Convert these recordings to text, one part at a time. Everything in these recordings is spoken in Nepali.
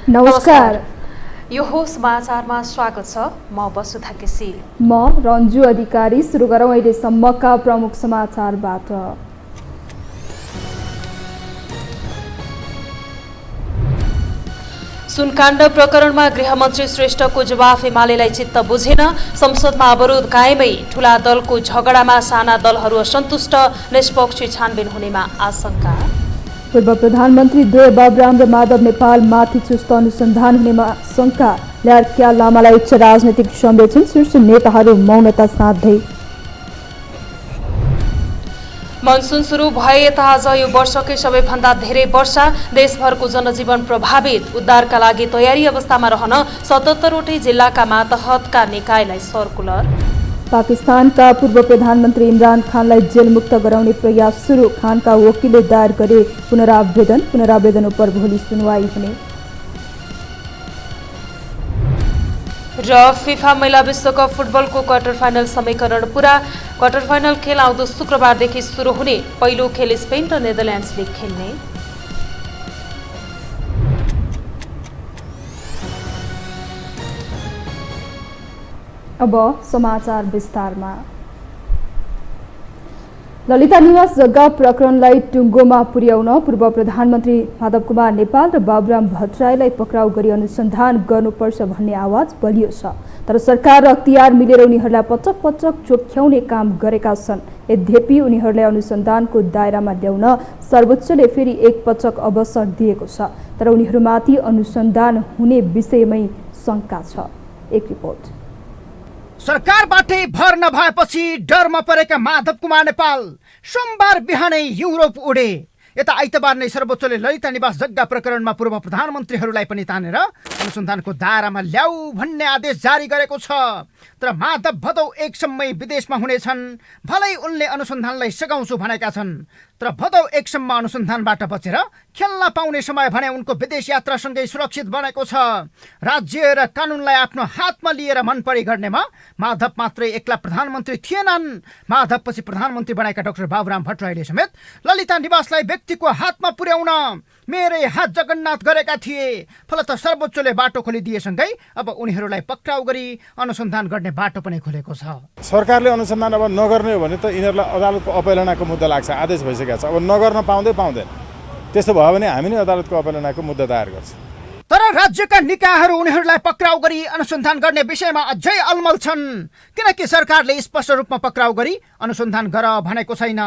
नमस्कार। यो हो समाचारमा स्वागत छ। म वसुधा केसी। म रन्जु अधिकारी। सुरु गरौँ अहिलेसम्मका प्रमुख समाचारबाट। सुनकाण्ड प्रकरणमा गृहमन्त्री श्रेष्ठको जवाफ एमालेलाई चित्त बुझेन। संसदमा अवरोध कायमै। ठूला दलको झगडामा साना दलहरू असन्तुष्ट। निष्पक्ष छानबिन हुनेमा आशंका। पूर्व प्रधानमन्त्री द्वय बाबुराम र माधव नेपाल माथि चुस्त अनुसन्धान हुनेमा शंका। ल्यार्क्या लामालाई उच्च राजनैतिक संरक्षण। शीर्ष नेताहरू मौनता साध्दै। मनसुन सुरु भए यता आज यो वर्षकै सबैभन्दा धेरै वर्षा। देशभरको जनजीवन प्रभावित। उद्धारका लागि तयारी अवस्थामा रहन 77वटै जिल्लाका मातहतका निकायलाई सर्कुलर। पाकिस्तानका पूर्व प्रधानमन्त्री इमरान खानलाई जेलमुक्त गराउने प्रयास सुरु। खानका वकिलले दायर गरे पुनरावेदन उप भोलि सुनवाई हुने। र फिफा महिला विश्वकप फुटबलको क्वार्टर फाइनल समीकरण पूरा। क्वार्टर फाइनल खेल आउँदो शुक्रबारदेखि सुरु हुने। पहिलो खेल स्पेन र नेदरल्यान्ड्सले खेल्ने। अब समाचार विस्तारमा। ललिता निवास जग्गा प्रकरणलाई टुङ्गोमा पुर्याउन पूर्व प्रधानमन्त्री माधव कुमार नेपाल र बाबुराम भट्टराईलाई पक्राउ गरी अनुसन्धान गर्नुपर्छ भन्ने आवाज बलियो छ। तर सरकार र अख्तियार मिलेर उनीहरूलाई पटक पटक चोख्याउने काम गरेका छन्। यद्यपि उनीहरूलाई अनुसन्धानको दायरामा ल्याउन सर्वोच्चले फेरि एकपटक अवसर दिएको छ। तर उनीहरूमाथि अनुसन्धान हुने विषयमै शंका छ। एक रिपोर्ट। सरकारबाटै भर नभएपछि डरमा परेका माधव कुमार नेपाल सोमबार बिहानै युरोप उडे। यता आइतबार नै सर्वोच्चले ललिता निवास जग्गा प्रकरणमा पूर्व प्रधानमन्त्रीहरूलाई पनि तानेर अनुसन्धानको दायरामा ल्याऊ भन्ने आदेश जारी गरेको छ। तर माधव भदौ 1 सम्मै विदेशमा हुनेछन्। भलै उनले अनुसन्धानलाई सघाउँछु भनेका छन्। तर भदौ 1 सम्म अनुसन्धानबाट बचेर खेल्न पाउने समय भने उनको विदेश यात्रासँगै सुरक्षित बनेको छ। राज्य र कानुनलाई आफ्नो हातमा लिएर मनपरी गर्नेमा माधव मात्रै एक्ला प्रधानमन्त्री थिएनन्। माधव पछि प्रधानमन्त्री बनाएका डाक्टर बाबुराम भट्टराईले समेत ललिता निवासलाई व्यक्तिको हातमा पुर्याउन मेरै हात जगन्नाथ गरेका थिए। फलत सर्वोच्चले बाटो खोलिदिएसँगै अब उनीहरूलाई पक्राउ गरी अनुसन्धान गर्ने बाटो पनि खोलेको छ। सरकारले अनुसन्धान अब नगर्ने हो भने त यिनीहरूलाई अदालतको अवहेलनाको मुद्दा लाग्छ। आदेश भइसकेको छ। अब नगर्न पाउँदैन। त्यस्तो भयो भने हामी नै अदालतको अवहेलनाको मुद्दा दायर गर्छौँ। तर राज्यका निकायहरू उनीहरूलाई पक्राउ गरी अनुसन्धान गर्ने विषयमा अझै अलमल छन्। किनकि सरकारले स्पष्ट रूपमा पक्राउ गरी अनुसन्धान गर भनेको छैन।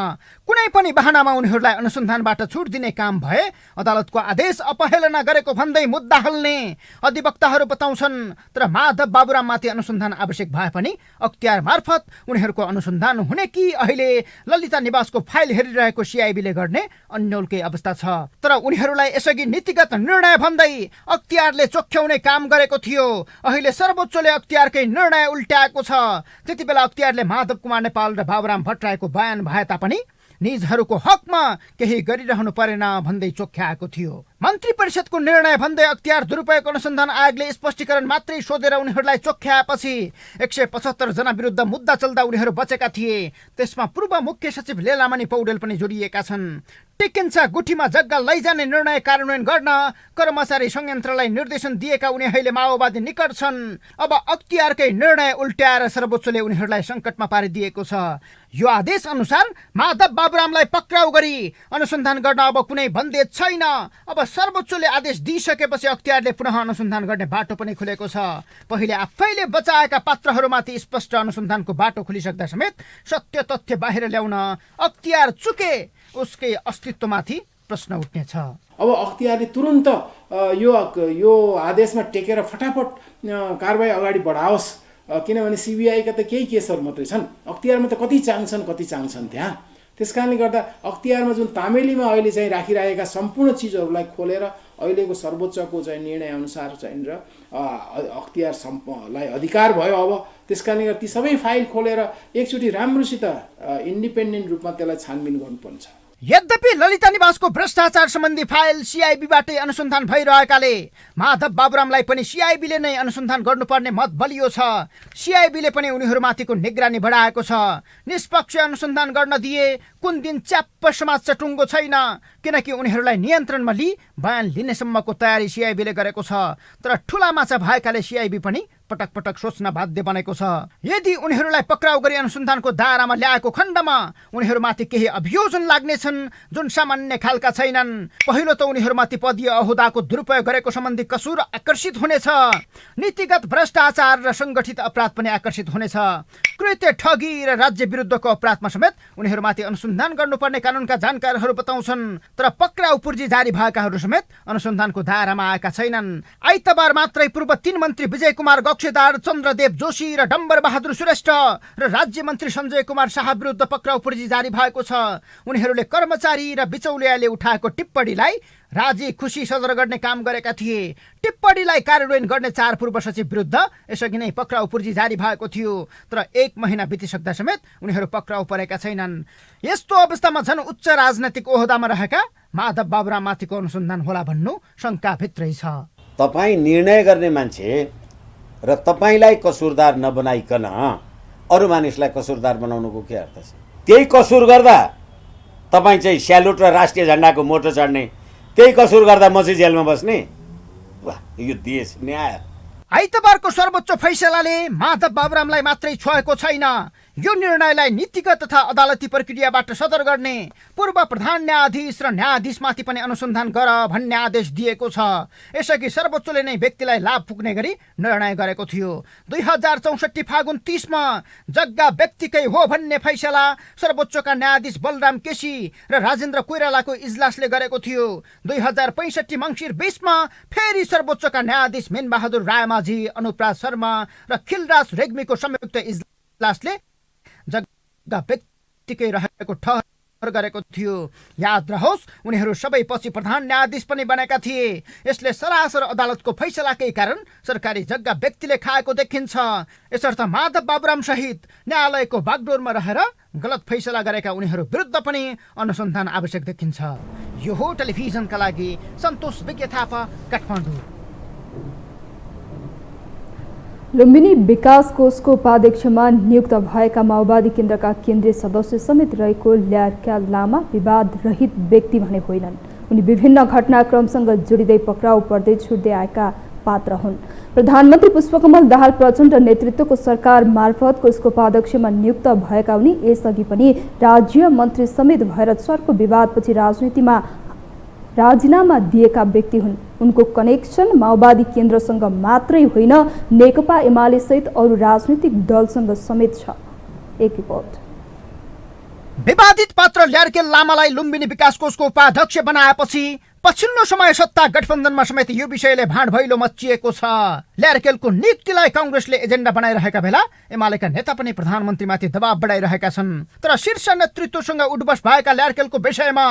कुनै पनि बहानामा उनीहरूलाई अनुसन्धानबाट छुट दिने काम भए अदालतको आदेश अपहेलना गरेको भन्दै मुद्दा हाल्ने अधिवक्ताहरू बताउँछन्। तर माधव बाबुराममाथि अनुसन्धान आवश्यक भए पनि अख्तियार मार्फत उनीहरूको अनुसन्धान हुने कि अहिले ललिता निवासको फाइल हेरिरहेको सिआइबीले गर्ने अन्यलकै अवस्था छ। तर उनीहरूलाई यसअघि नीतिगत निर्णय भन्दै अख्तियारले चोख्याउने काम गरेको थियो। अहिले सर्वोच्चले अख्तियारकै निर्णय उल्ट्याएको छ। त्यति बेला अख्तियारले माधव कुमार नेपाल र बाबुराम भट्टराईको बयान भए तापनि निजहरूको हकमा केही गरिरहनु परेन भन्दै चोख्याएको थियो। मन्त्री परिषदको निर्णय भन्दै अख्तियार दुरुपयोग अनुसन्धान आयोगले स्पष्टीकरण मात्रै सोधेर उनीहरूलाई चोख्याएपछि 175 जना विरुद्ध मुद्दा चल्दा उनीहरू बचेका थिए। त्यसमा पूर्व मुख्य सचिव लेलामणि पौडेल पनि जोडिएका छन्। टिकिन्छ गुठीमा जग्गा लैजाने निर्णय कार्यान्वयन गर्न कर्मचारी संयन्त्रलाई निर्देशन दिएका उनी अहिले माओवादी निकट छन्। अब अख्तियारकै निर्णय उल्ट्याएर सर्वोच्चले उनीहरूलाई सङ्कटमा पारिदिएको छ। यो आदेश अनुसार माधव बाबुरामलाई पक्राउ गरी अनुसन्धान गर्न अब कुनै बन्देज छैन। अब सर्वोच्चले आदेश दिइसकेपछि अख्तियारले पुनः अनुसन्धान गर्ने बाटो पनि खुलेको छ। पहिले आफैले बचाएका पात्रहरूमाथि स्पष्ट अनुसन्धानको बाटो खुलिसक्दा समेत सत्य तथ्य बाहिर ल्याउन अख्तियार चुके उसकै अस्तित्वमाथि प्रश्न उठ्नेछ। अब अख्तियारले तुरुन्त यो आदेशमा टेकेर फटाफट कारबाही अगाडि बढाओस्। किनभने सिबिआईका त केही केसहरू मात्रै छन्। अख्तियारमा त कति चाङछन् त्यहाँ। त्यस कारणले गर्दा अख्तियारमा जुन तामेलीमा अहिले चाहिँ राखिरहेका सम्पूर्ण चिजहरूलाई खोलेर अहिलेको सर्वोच्चको चाहिँ निर्णय अनुसार चाहिँ र अख्तियारलाई अधिकार भयो। अब त्यस कारणले गर्दा ती सबै फाइल खोलेर एकचोटि राम्रोसित इन्डिपेन्डेन्ट रूपमा त्यसलाई छानबिन गर्नुपर्छ। यद्यपि ललिता निवासको भ्रष्टाचार सम्बन्धी फाइल सिआइबीबाटै अनुसन्धान भइरहेकाले माधव बाबुरामलाई पनि सिआइबीले नै अनुसन्धान गर्नुपर्ने मत बलियो छ। सिआइबीले पनि उनीहरूमाथिको निगरानी बढाएको छ। निष्पक्ष अनुसन्धान गर्न दिए कुन दिन च्याप्प समाज टुङ्गो छैन, किनकि उनीहरूलाई नियन्त्रणमा लिई बयान लिनेसम्मको तयारी सिआइबीले गरेको छ। तर ठुला माछा भएकाले सिआइबी पनि पटक पटक सोच्न बाध्य बनेको छ। यदि उनीहरूलाई पक्राउ गरी अनुसन्धानको दायरामा ल्याएको खण्डमा उनीहरूमाथि केही अभियोजन लाग्नेछन् जुन सामान्य खालका छैनन्। पहिलो त उनीहरूमाथि पदीय अहोदाको दुरुपयोग गरेको सम्बन्धी कसुर आकर्षित हुनेछ। नीतिगत भ्रष्टाचार र सङ्गठित अपराध पनि आकर्षित हुनेछ। कृत्य ठगी र राज्य विरुद्धको अपराधमा समेत उनीहरूमाथि अनुसन्धान गर्नुपर्ने कानुनका जानकारहरू बताउँछन्। तर पक्राउ पूर्जी जारी भएकाहरू समेत अनुसन्धानको दायरामा आएका छैनन्। आइतबार मात्रै पूर्व 3 मन्त्री विजय कुमार गक्षेदार, चन्द्रदेव जोशी र डम्बर बहादुर श्रेष्ठ र राज्य मन्त्री सञ्जय कुमार शाह विरुद्ध पक्राउ पूर्जी जारी भएको छ। उनीहरूले कर्मचारी र बिचौलियाले उठाएको टिप्पणीलाई राजी खुसी सदर गर्ने काम गरेका थिए। टिप्पणीलाई कार्यान्वयन गर्ने 4 पूर्व सचिव विरुद्ध यसअघि नै पक्राउ पूर्जी जारी भएको थियो। तर 1 महिना बितिसक्दा समेत उनीहरू पक्राउ परेका छैनन्। यस्तो अवस्थामा झन् उच्च राजनैतिक ओहदामा रहेका माधव बाबुराममाथिको अनुसन्धान होला भन्नु शङ्काभित्रै छ। तपाईँ निर्णय गर्ने मान्छे र तपाईँलाई कसुरदार नबनाइकन अरू मानिसलाई कसुरदार बनाउनुको के अर्थ छ? त्यही कसुर गर्दा तपाईँ चाहिँ स्यालुट र राष्ट्रिय झन्डाको मोटो चढ्ने, त्यही कसुर गर्दा म चाहिँ जेलमा बस्ने? वाह, यो देश न्याय। आइतबारको सर्वोच्च फैसलाले माधव बाबुरामलाई मात्रै छोएको छैन। यो निर्णयलाई नीतिगत तथा अदालती प्रक्रियाबाट सदर गर्ने पूर्व प्रधान न्यायाधीश र न्यायाधीशमाथि पनि अनुसन्धान गर भन्ने आदेश दिएको छ। यसअघि सर्वोच्चले नै व्यक्तिलाई लाभ पुग्ने गरी निर्णय गरेको थियो। 2064 फागुन 30 मा जग्गा व्यक्तिकै हो भन्ने फैसला सर्वोच्चका न्यायाधीश बलराम केसी र राजेन्द्र कोइरालाको इजलासले गरेको थियो। 2065 मङ्सिर 20 मा फेरि सर्वोच्चका न्यायाधीश मेनबहादुर रायमाझी, अनुपराज शर्मा र खिलराज रेग्मीको संयुक्त इजलासले जग्गा व्यक्तिकै रहेको ठहर गरेको थियो। याद रहोस्, उनीहरू सबै पछि प्रधान न्यायाधीश पनि बनेका थिए। यसले सरासर अदालतको फैसलाकै कारण सरकारी जग्गा व्यक्तिले खाएको देखिन्छ। यसर्थ माधव बाबुराम सहित न्यायालयको बागडोरमा रहेर गलत फैसला गरेका उनीहरू विरुद्ध पनि अनुसन्धान आवश्यक देखिन्छ। यो हो टेलिभिजनका लागि सन्तोष विज्ञ थापा, काठमाडौँ। लुम्बिनी विकास कोषको उपाध्यक्षमा नियुक्त भएका माओवादी केन्द्रका केन्द्रीय सदस्य समेत रहेको ल्यार्क्या लामा विवाद रहित व्यक्ति भने होइनन्। उनी विभिन्न घटनाक्रमसँग जोडिँदै पक्राउ पर्दै छुट्दै आएका पात्र हुन्। प्रधानमन्त्री पुष्पकमल दाहाल प्रचण्ड नेतृत्वको सरकार मार्फत कोषको उपाध्यक्षमा नियुक्त भएका उनी यसअघि पनि राज्य मन्त्री समेत भएर चर्को विवादपछि राजनीतिमा राजीनामा दिएका व्यक्ति हुन्। उनको कनेक्सन माओवादी केन्द्रसँग मात्रै होइन, नेकपा एमाले सहित अरू राजनीतिक दलसँग समेत छ। एक रिपोर्ट। विवादित पात्र ल्यार्के लामालाई लुम्बिनी विकास कोषको उपाध्यक्ष बनाएपछि पछिल्लो समय सत्ता गठबन्धनमा समेत यो विषयले भाँडभैलो मच्चिएको छ। ल्यार्केलको नियुक्तिलाई काङ्ग्रेसले एजेन्डा बनाइरहेका बेला एमालेका नेता पनि प्रधानमन्त्रीमाथि दबाव बढाइरहेका छन्। तर शीर्ष नेतृत्वसँग उठबस भएका ल्यार्केलको विषयमा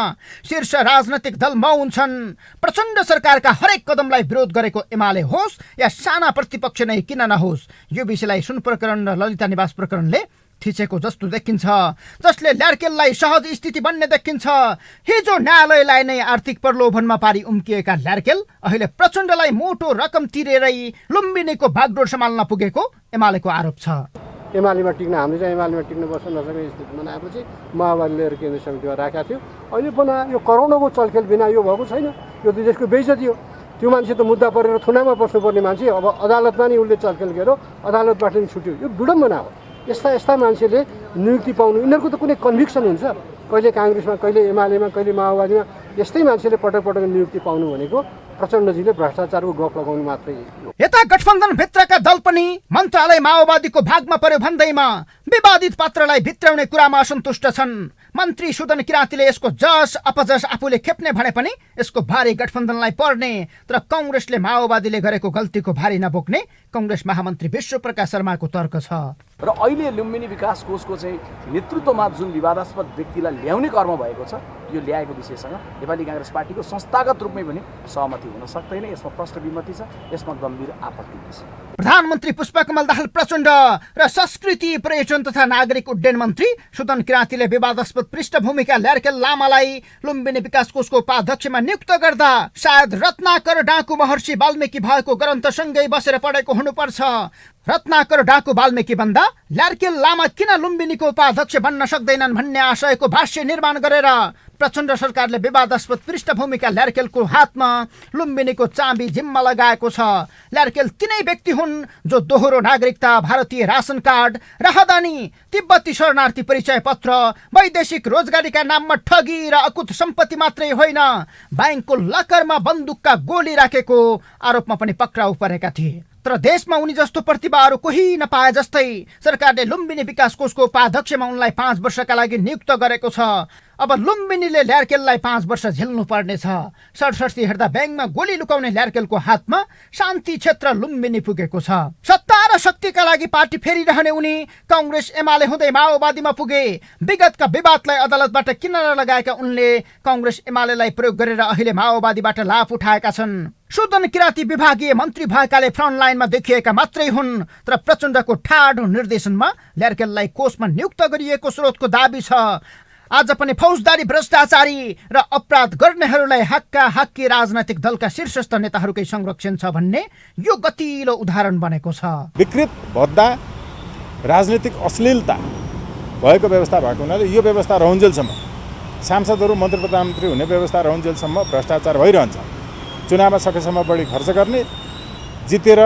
शीर्ष राजनैतिक दल मौन छन्। प्रचण्ड सरकारका हरेक कदमलाई विरोध गरेको एमाले होस् या साना प्रतिपक्ष नै किन नहोस्, यो विषयलाई सुन प्रकरण र ललिता निवास प्रकरणले थिचेको जस्तो देखिन्छ, जसले ल्यार्केललाई सहज स्थिति बन्ने देखिन्छ। हिजो न्यायालयलाई नै आर्थिक प्रलोभनमा पारी उम्किएका ल्यार्केल अहिले प्रचण्डलाई मोटो रकम तिरेरै लुम्बिनीको बागडोर सम्हाल्न पुगेको एमालेको आरोप छ। एमालेमा टिक्न, हामीले चाहिँ एमालेमा टिक्न बस्न नसक्ने स्थितिमा आएपछि माओवादीले केन्द्र समितिमा राखेका थियो। अहिले पनि यो करोडौँको चलखेल बिना यो भएको छैन। यो त देशको बेइज्जती हो। त्यो मान्छे त मुद्दा परेर थुनामा बस्नुपर्ने मान्छे अब अदालतमा नि उसले चलखेल गरेर अदालतबाट नि छुट्यो। यो विडम्बना हो। यस्ता मान्छेले नियुक्ति पाउनु, यिनीहरूको त कुनै कन्भिक्सन हुन्छ? कहिले काङ्ग्रेसमा, कहिले एमालेमा, कहिले माओवादीमा यस्तै मान्छेले पटक पटक नियुक्ति पाउनु भनेको प्रचण्डजीले भ्रष्टाचारको गफ लगाउनु मात्रै हो। यता गठबन्धन भित्रका दल पनि मन्त्रालय माओवादीको भागमा पर्यो भन्दैमा विवादित पात्रलाई भित्राउने कुरामा असन्तुष्ट छन्। मन्त्री सुदन किराँतीले यसको जस अपजस आफूले खेप्ने भने पनि यसको भारी गठबन्धनलाई पर्ने। तर काङ्ग्रेसले माओवादीले गरेको गल्तीको भारी नबोक्ने काङ्ग्रेस महामन्त्री विश्वप्रकाश शर्माको तर्क छ। र अहिले लुम्बिनी विकास कोषको चाहिँ नेतृत्वमा जुन विवादास्पद व्यक्तिलाई ल्याउने कर्म भएको छ, यो ल्याएको विषयसँग नेपाली काङ्ग्रेस पार्टीको संस्थागत रूपमै पनि सहमति हुन सक्दैन। यसमा प्रष्ट विमति छ, यसमा गम्भीर आपत्ति छ। प्रधानमन्त्री पुष्पकमल दाहाल प्रचण्ड र संस्कृति पर्यटन तथा नागरिक उड्डयन मन्त्री सुदन किराँतीले विवादास्पद पृष्ठभूमिका ल्यार्केल लामालाई लुम्बिनी विकास कोषको उपाध्यक्षमा नियुक्त गर्दा सायद रत्नाकर डाकु महर्षि वाल्मीकि भएको ग्रन्थसँगै बसेर पढेको हुनुपर्छ। रत्नाकर डाकु वाल्मीकि भन्दा ल्यार्केल लामा किन लुम्बिनीको उपाध्यक्ष बन्न सक्दैनन् भन्ने आशयको भाष्य निर्माण गरेर प्रचण्ड सरकारले विवादास्पद पृष्ठभूमिका ल्यार्केलको हातमा लुम्बिनीको चाबी जिम्मा लगाएको छ। ल्यार्केल तिनै व्यक्ति हुन् जो दोहोरो नागरिकता, भारतीय रासन कार्ड, राहदानी, तिब्बती शरणार्थी परिचय पत्र, वैदेशिक रोजगारीका नाममा ठगी र अकुत सम्पत्ति मात्रै होइन, ब्याङ्कको लकरमा बन्दुकका गोली राखेको आरोपमा पनि पक्राउ परेका थिए। तर देशमा उनी जस्तो प्रतिभाहरू कोही नपाए जस्तै सरकारले लुम्बिनी विकास कोषको उपाध्यक्षमा उनलाई 5 वर्षका लागि नियुक्त गरेको छ। अब लुम्बिनीले ल्यार्केललाई 5 वर्ष झेल्नु पर्नेछ। 67 हेर्दा ब्याङ्कमा गोली लुकाउने ल्यार्केलको हातमा शान्ति क्षेत्र लुम्बिनी पुगेको छ। सत्ता र शक्तिका लागि पार्टी फेरिरहने उनी काङ्ग्रेस एमाले हुँदै माओवादीमा पुगे। विगतका विवादलाई अदालतबाट किनारा लगाएका उनले काङ्ग्रेस एमालेलाई प्रयोग गरेर अहिले माओवादीबाट लाभ उठाएका छन्। सुदन किराँती विभागीय मन्त्री भएकाले फ्रन्ट लाइनमा देखिएका मात्रै हुन्, तर प्रचण्डको ठाडो निर्देशनमा ल्यार्केललाई कोषमा नियुक्त गरिएको स्रोतको दाबी छ। आज पनि फौजदारी भ्रष्टाचारी र अपराध गर्नेहरूलाई हक्का हक्की राजनैतिक दलका शीर्षस्थ नेताहरूकै संरक्षण छ भन्ने यो गतिलो उदाहरण बनेको छ। विकृत भद्दा राजनीतिक अश्लीलता भएको व्यवस्था भएको हुनाले यो व्यवस्था रहन्जेलसम्म, सांसदहरू मन्त्री प्रधानमन्त्री हुने व्यवस्था रहन्जेलसम्म भ्रष्टाचार भइरहन्छ। चुनावमा सकेसम्म बढी खर्च गर्ने, जितेर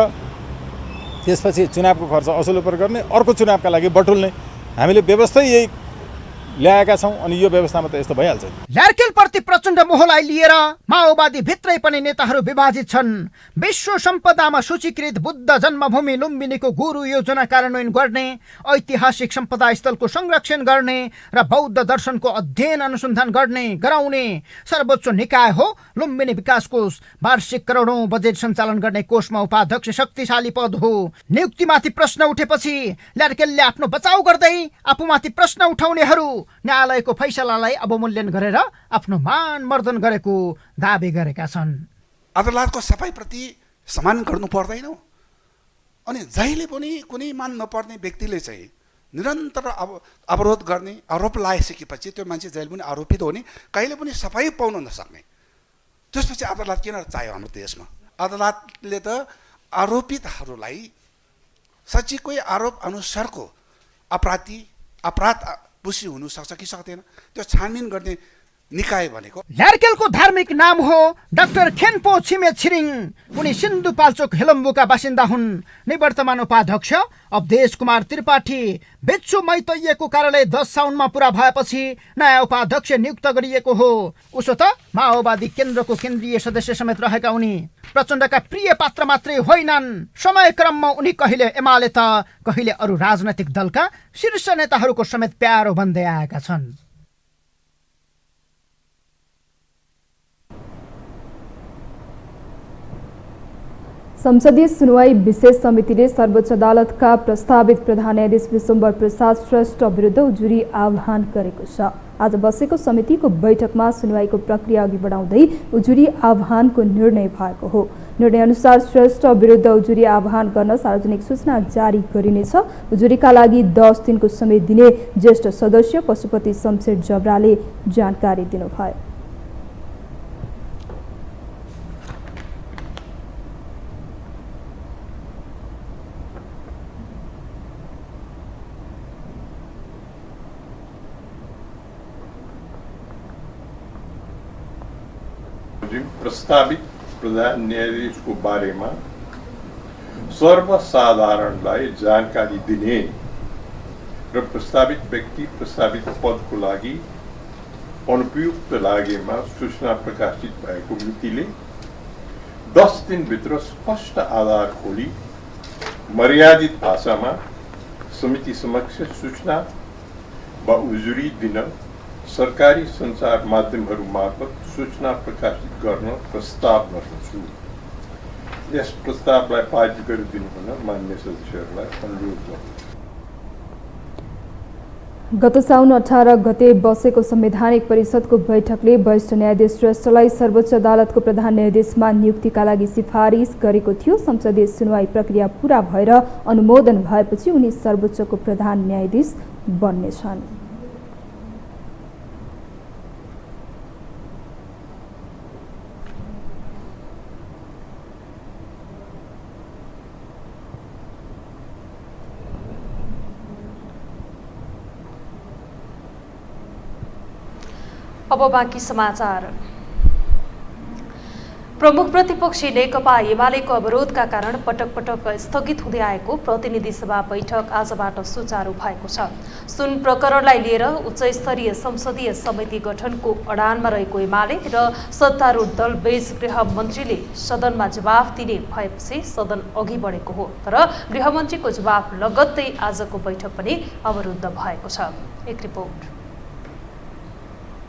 त्यसपछि चुनावको खर्च असुल उपर गर्ने, अर्को चुनावका लागि बटुल्ने, हामीले व्यवस्था यही ल्याएका छौँ अनि यो व्यवस्थामा त यस्तो भइहाल्छ। ल्यार्केल प्रति प्रचण्ड मोहलाई लिएर माओवादी भित्रै पनि नेताहरू विभाजित छन्। विश्व सम्पदामा सूचीकृत बुद्ध जन्मभूमि लुम्बिनीको गुरु योजना कार्यान्वयन गर्ने, ऐतिहासिक सम्पदा स्थलको संरक्षण गर्ने र बौद्ध दर्शनको अध्ययन अनुसन्धान गराउने सर्वोच्च निकाय हो लुम्बिनी विकास कोष। वार्षिक करोडौं बजेट सञ्चालन गर्ने कोषमा उपाध्यक्ष शक्तिशाली पद हो। नियुक्तिमाथि प्रश्न उठेपछि ल्यार्केलले आफ्नो बचाउ गर्दै आफूमाथि प्रश्न उठाउनेहरू न्यायालयको फैसलालाई अवमूल्यन गरेर आफ्नो मान मर्दन गरेको दाबी गरेका छन्। अदालतको सफाइप्रति सम्मान गर्नु पर्दैन अनि जहिले पनि कुनै मान नपर्ने व्यक्तिले चाहिँ निरन्तर अवरोध गर्ने, आरोप लगाइसकेपछि त्यो मान्छे जहिले पनि आरोपित हुने, कहिले पनि सफाइ पाउन नसक्ने। त्यसपछि अदालत किन चाहियो हाम्रो देशमा? अदालतले त आरोपितहरूलाई सच्चीकै आरोप अनुसारको अपराध पुष्टि हुनु सक्छ कि सक्दैन, त्यो छानबिन गर्ने निकाय भनेको। ल्यार्केलको धार्मिक नाम हो डाक्टर खेन्पो छिमे छिरिङ। उनी सिन्धुपाल्चोक हेलम्बुका बासिन्दा हुन्। निवर्तमान उपाध्यक्ष अवधेश कुमार त्रिपाठी बेच्चु मैतैयको कार्यालय 10 साउनमा पुरा भएपछि नयाँ उपाध्यक्ष नियुक्त गरिएको हो। उसो त माओवादी केन्द्रको केन्द्रीय सदस्य समेत रहेका उनी प्रचण्डका प्रिय पात्र मात्रै होइनन्। समयक्रममा उनी कहिले एमाले त कहिले अरू राजनैतिक दलका शीर्ष नेताहरूको समेत प्यारो बन्दै आएका छन्। संसदीय सुनवाई विशेष समितिले सर्वोच्च अदालतका प्रस्तावित प्रधान न्यायाधीश विश्वम्भर प्रसाद श्रेष्ठ विरुद्ध उजुरी आह्वान गरेको छ। आज बसेको समितिको बैठकमा सुनवाईको प्रक्रिया अघि बढाउँदै उजुरी आह्वानको निर्णय भएको हो। निर्णयअनुसार श्रेष्ठ विरुद्ध उजुरी आह्वान गर्न सार्वजनिक सूचना जारी गरिनेछ। उजुरीका लागि 10 दिनको समय दिने ज्येष्ठ सदस्य पशुपति शमशेर जबराले जानकारी दिनुभयो। प्रस्तावित प्रधान न्यायाधीशको बारेमा सर्वसाधारणलाई जानकारी दिने र प्रस्तावित व्यक्ति प्रस्तावित पदको लागि अनुपयुक्त लागेमा सूचना प्रकाशित भएको मितिले 10 दिनभित्र स्पष्ट आधार खोली मर्यादित भाषामा समिति समक्ष सूचना वा उजुरी दिन सरकारी सञ्चार माध्यमहरू मार्फत सूचना प्रकाशित गर्न प्रस्ताव गर्दछु। यस प्रस्तावलाई पारित गरिदिनु हुन मान्य सदस्यहरूलाई अनुरोध गर्दछु। गत साउन 18 गते बसेको संवैधानिक परिषदको बैठकले वरिष्ठ न्यायाधीश श्रेष्ठलाई सर्वोच्च अदालतको प्रधान न्यायाधीशमा नियुक्तिका लागि सिफारिस गरेको थियो। संसदीय सुनवाई प्रक्रिया पूरा भएर अनुमोदन भएपछि उनी सर्वोच्चको प्रधान न्यायाधीश बन्नेछन्। अब बाँकी समाचार। प्रमुख प्रतिपक्षी नेकपा एमालेको अवरोधका कारण पटक पटक स्थगित हुँदै आएको प्रतिनिधि सभा बैठक आजबाट सुचारू भएको छ। सुन प्रकरणलाई लिएर उच्चस्तरीय संसदीय समिति गठनको अडानमा रहेको एमाले र सत्तारूढ दल बीच गृहमन्त्रीले सदनमा जवाफ दिने भएपछि सदन अघि बढेको हो। तर गृहमन्त्रीको जवाफ लगत्तै आजको बैठक पनि अवरुद्ध भएको छ। एक रिपोर्ट।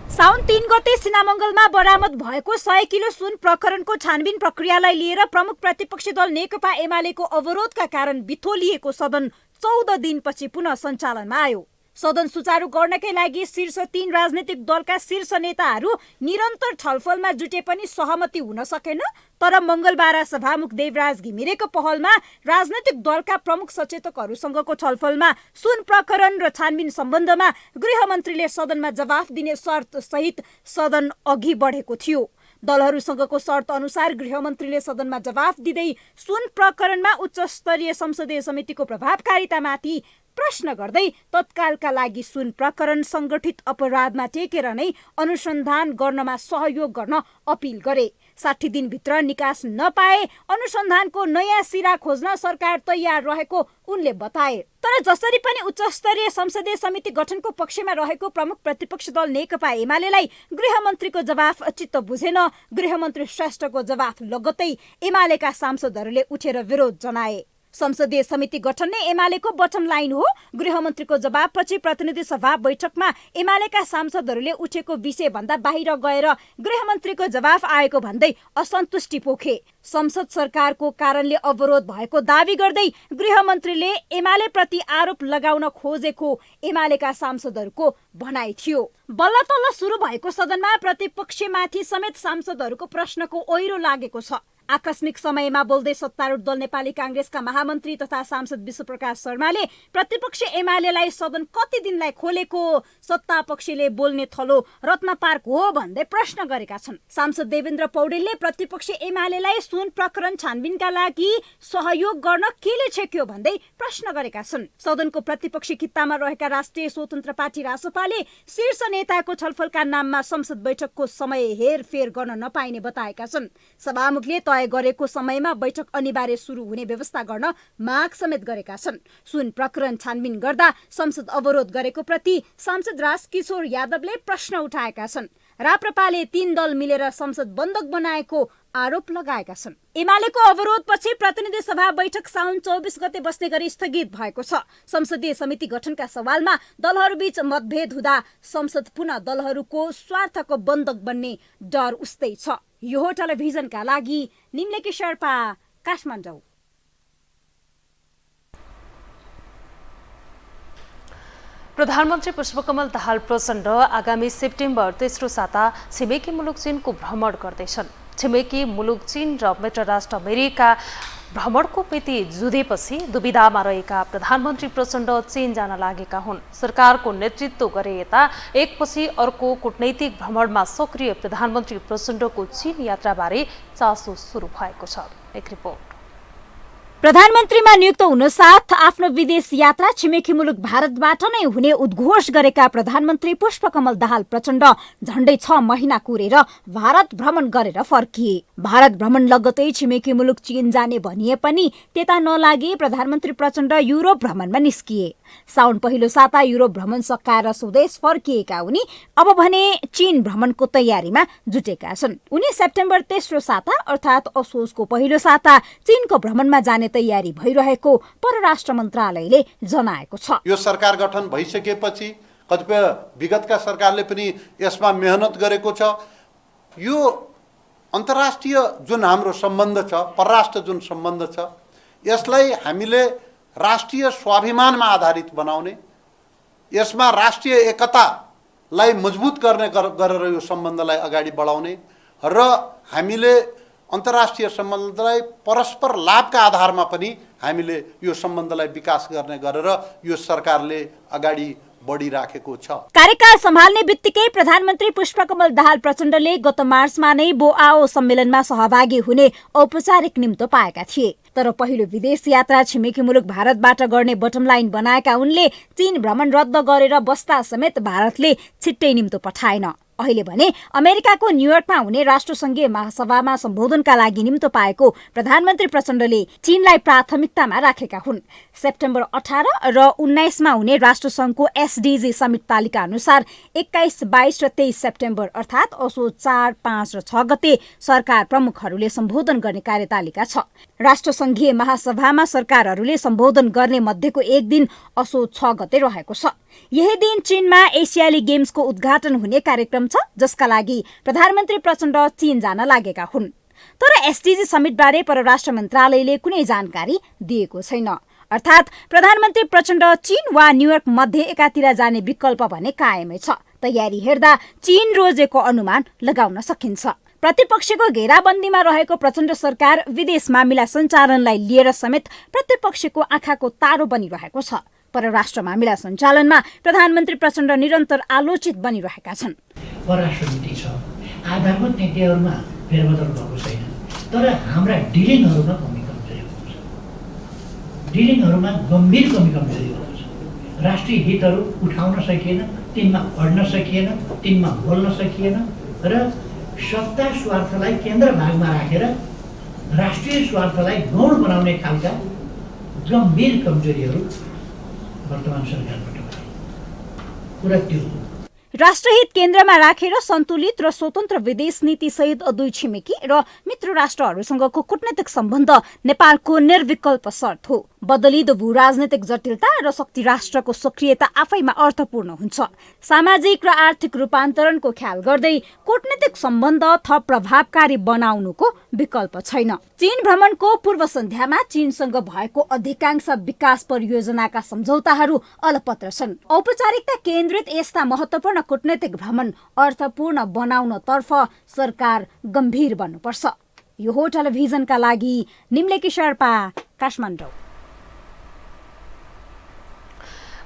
साउन 3 गते सिनामंगलमा बरामद भएको 100 किलो सुन प्रकरणको छानबिन प्रक्रियालाई लिएर प्रमुख प्रतिपक्षी दल नेकपा एमालेको अवरोधका कारण बिथोलिएको सदन 14 दिनपछि पुनः सञ्चालनमा आयो। सदन सुचारू गर्नकै लागि शीर्ष 3 राजनीतिक दलका शीर्ष नेताहरू निरन्तर छलफलमा जुटे पनि सहमति हुन सकेन। तर मंगलबार सभामुख देवराज घिमिरेको पहलमा राजनीतिक दलका प्रमुख सचेतकहरूसँगको छलफलमा सुन प्रकरण र छानबिन सम्बन्धमा गृहमन्त्रीले सदनमा जवाफ दिने शर्त सहित सदन अघि बढेको थियो। दलहरूसँगको शर्त अनुसार गृहमन्त्रीले सदनमा जवाफ दिँदै सुन प्रकरणमा उच्च स्तरीय संसदीय समितिको प्रभावकारितामाथि प्रश्न गर्दै तत्कालका लागि सुन प्रकरण संगठित अपराधमा टेकेर नै अनुसन्धान गर्नमा सहयोग गर्न अपील गरे। 60 दिनभित्र निकास नपाए अनुसन्धानको नयाँ सिरा खोज्न सरकार तयार रहेको उनले बताए। तर जसरी पनि उच्च स्तरीय संसदीय समिति गठनको पक्षमा रहेको प्रमुख प्रतिपक्षी दल नेकपा एमालेलाई गृहमन्त्रीको जवाफ चित्त बुझेन। गृहमन्त्री श्रेष्ठको जवाफ लगत्तै एमालेका सांसदहरूले उठेर विरोध जनाए। संसदीय समिति गठन नै एमालेको बटम लाइन हो। गृहमन्त्रीको जवाबपछि प्रतिनिधि सभा बैठकमा एमालेका सांसदहरूले उठेको विषय भन्दा बाहिर गएर गृहमन्त्रीको जवाफ आएको भन्दै असन्तुष्टि पोखे। संसद सरकारको कारणले अवरोध भएको दावी गर्दै गृहमन्त्रीले एमाले प्रति आरोप लगाउन खोजेको एमालेका सांसदहरूको भनाइ थियो। बल्ल तल्ल सुरु भएको सदनमा प्रतिपक्षमाथि समेत सांसदहरूको प्रश्नको ओहिरो लागेको छ। आकस्मिक समयमा बोल्दै सत्तारूढ दल नेपाली कांग्रेसका महामन्त्री तथा सांसद विश्वप्रकाश शर्माले प्रतिपक्ष एमालेलाई सदन कति दिनलाई खोलेको, सत्ता पक्षले बोल्ने थलो रत्न पार्क हो भन्दै प्रश्न गरेका छन्। सांसद देवेन्द्र पौडेलले प्रतिपक्ष एमालेलाई सुन प्रकरण छानबिनका लागि सहयोग गर्न केले छेक्यो भन्दै प्रश्न गरेका छन्। सदनको प्रतिपक्षी कित्तामा रहेका राष्ट्रिय स्वतन्त्र पार्टी रासपाले शीर्ष नेताको छलफलका नाममा संसद बैठकको समय हेरफेर गर्न नपाइने बताएका छन्। सभामुखले तय गरेको समयमा बैठक अनिवार्य सुरु हुने व्यवस्था गर्न माग समेत गरेका छन्। सुन प्रकरण छानबिन गर्दा संसद अवरोध गरेको प्रति सांसद राजकिशोर यादवले प्रश्न उठाएका छन्। राप्रपाले 3 दल मिलेर संसद बन्दक बनाएको आरोप लगाएका छन्। एमालेको अवरोधपछि प्रतिनिधि सभा बैठक साउन 24 गते बस्ने गरी स्थगित भएको छ। संसदीय समिति गठनका सवालमा दलहरूबीच मतभेद हुँदा संसद पुनः दलहरूको स्वार्थको बन्दक बन्ने डर उस्तै छ। यो हो टेलिभिजनका लागि निम्लेकी शेर्पा, काठमाडौँ। प्रधानमन्त्री पुष्पकमल दाहाल प्रचण्ड आगामी सेप्टेम्बर तेस्रो साता छिमेकी मुलुक चीनको भ्रमण गर्दैछन्। छिमेकी मुलुक चीन र मित्र राष्ट्र अमेरिका भ्रमणको मिति जुधेपछि दुविधामा रहेका प्रधानमन्त्री प्रचण्ड चीन जान लागेका हुन्। सरकारको नेतृत्व गरे यता एकपछि अर्को कूटनैतिक भ्रमणमा सक्रिय प्रधानमन्त्री प्रचण्डको चीन यात्राबारे चासो सुरु भएको छ। एक रिपोर्ट। प्रधानमन्त्रीमा नियुक्त हुन साथ आफ्नो विदेश यात्रा छिमेकी मुलुक भारतबाट नै हुने उद्घोष गरेका प्रधानमन्त्री पुष्पकमल दाहाल प्रचण्ड झण्डै 6 महिना कुरेर भारत भ्रमण गरेर फर्किए। भारत भ्रमण लगतै छिमेकी मुलुक चीन जाने भनिए पनि त्यता नलागे प्रधानमन्त्री प्रचण्ड युरोप भ्रमणमा निस्किए। साउन पहिलो साता युरोप भ्रमण सकाएर स्वदेश फर्किएका उनी अब भने चीन भ्रमणको तयारीमा जुटेका छन्। उनी सेप्टेम्बर तेस्रो साता अर्थात् असोजको पहिलो साता चीनको भ्रमणमा जाने तयारी भइरहेको परराष्ट्र मन्त्रालयले जनाएको छ। यो सरकार गठन भइसकेपछि कतिपय विगतका सरकारले पनि यसमा मेहनत गरेको छ। यो अन्तर्राष्ट्रिय जुन हाम्रो सम्बन्ध छ, परराष्ट्र जुन सम्बन्ध छ, यसलाई हामीले राष्ट्रिय स्वाभिमानमा आधारित बनाउने, यसमा राष्ट्रिय एकतालाई मजबुत गरेर यो सम्बन्धलाई अगाडि बढाउने र हामीले अन्तर्राष्ट्रिय सम्बन्धलाई परस्पर लाभका आधारमा पनि हामीले यो सम्बन्धलाई विकास गर्ने गरेर यो सरकारले अगाडि बढिराखेको छ। कार्यकाल सम्हाल्ने बित्तिकै प्रधानमन्त्री पुष्पकमल दाहाल प्रचण्डले गत मार्चमा नै बोआओ सम्मेलनमा सहभागी हुने औपचारिक निम्तो पाएका थिए। तर पहिलो विदेश यात्रा छिमेकी मुलुक भारतबाट गर्ने बटम लाइन बनाएका उनले चीन भ्रमण रद्द गरेर बस्दा समेत भारतले छिट्टै निम्तो पठाएन। अहिले भने अमेरिकाको न्युयोर्कमा हुने राष्ट्रसङ्घीय महासभामा सम्बोधनका लागि निम्तो पाएको प्रधानमन्त्री प्रचण्डले चीनलाई प्राथमिकतामा राखेका हुन्। सेप्टेम्बर 18 र 19 मा हुने राष्ट्रसङ्घको एसडीजी समिट तालिका अनुसार 21, 22 र 23 सेप्टेम्बर अर्थात् असोज 4, 5 र 6 गते सरकार प्रमुखहरूले सम्बोधन गर्ने कार्यतालिका छ। राष्ट्रसङ्घीय महासभामा सरकारहरूले सम्बोधन गर्ने मध्येको एक दिन असोज 6 गते रहेको छ। यही दिन चीनमा एसियाली गेम्सको उद्घाटन हुने कार्यक्रम छ, जसका लागि प्रधानमन्त्री प्रचण्ड चीन जान लागेका हुन्। तर एसडीजी समिटबारे परराष्ट्र मन्त्रालयले कुनै जानकारी दिएको छैन। अर्थात् प्रधानमन्त्री प्रचण्ड चीन वा न्युयोर्क मध्ये एकातिर जाने विकल्प भने कायमै छ। तयारी हेर्दा चीन रोजेको अनुमान लगाउन सकिन्छ। प्रतिपक्षको घेराबन्दीमा रहेको प्रचण्ड सरकार विदेश मामिला सञ्चालनलाई लिएर समेत प्रतिपक्षको आँखाको तारो बनिरहेको छ। परराष्ट्र मामिला सञ्चालनमा प्रधानमन्त्री प्रचण्ड निरन्तर आलोचित बनिरहेका छन्। परराष्ट्र नीति छ, आधारभूत नीतिहरूमा फेरबदल भएको छैन, तर हाम्रा डिलिङहरूमा कमी कमजोरी भएको छ। डिलिङहरूमा गम्भीर कमी कमजोरी भएको छ। राष्ट्रिय हितहरू उठाउन सकिएन, तिनमा अड्न सकिएन, तिनमा बोल्न सकिएन र सत्ता स्वार्थलाई केन्द्र भागमा राखेर राष्ट्रिय स्वार्थलाई गौण बनाउने खालका गम्भीर कमजोरीहरू वर्तमान सरकारबाट कुरा त्यो हो। राष्ट्रहित केन्द्रमा राखेर सन्तुलित र स्वतन्त्र विदेश नीति सहित दुई छिमेकी र मित्र राष्ट्रहरूसँगको कूटनीतिक सम्बन्ध नेपालको निर्विकल्प शर्त हो। बदलिदो भू राजनीतिक जटिलता र शक्ति राष्ट्रको सक्रियता आफैमा अर्थपूर्ण हुन्छ। सामाजिक र आर्थिक रूपान्तरणको ख्याल गर्दै कूटनीतिक सम्बन्ध थप प्रभावकारी बनाउनुको विकल्प छैन। चीन भ्रमणको पूर्व सन्ध्यामा चीनसँग भएको अधिकांश विकास परियोजनाका सम्झौताहरू अलपत्र छन्। औपचारिकता केन्द्रित यस्ता महत्वपूर्ण कूटनीतिक भ्रमण अर्थपूर्ण बनाउनतर्फ सरकार गम्भीर बन्नुपर्छ। यो हो टेलिभिजनका लागि निम्लेकी शेर्पा, काठमाडौँ।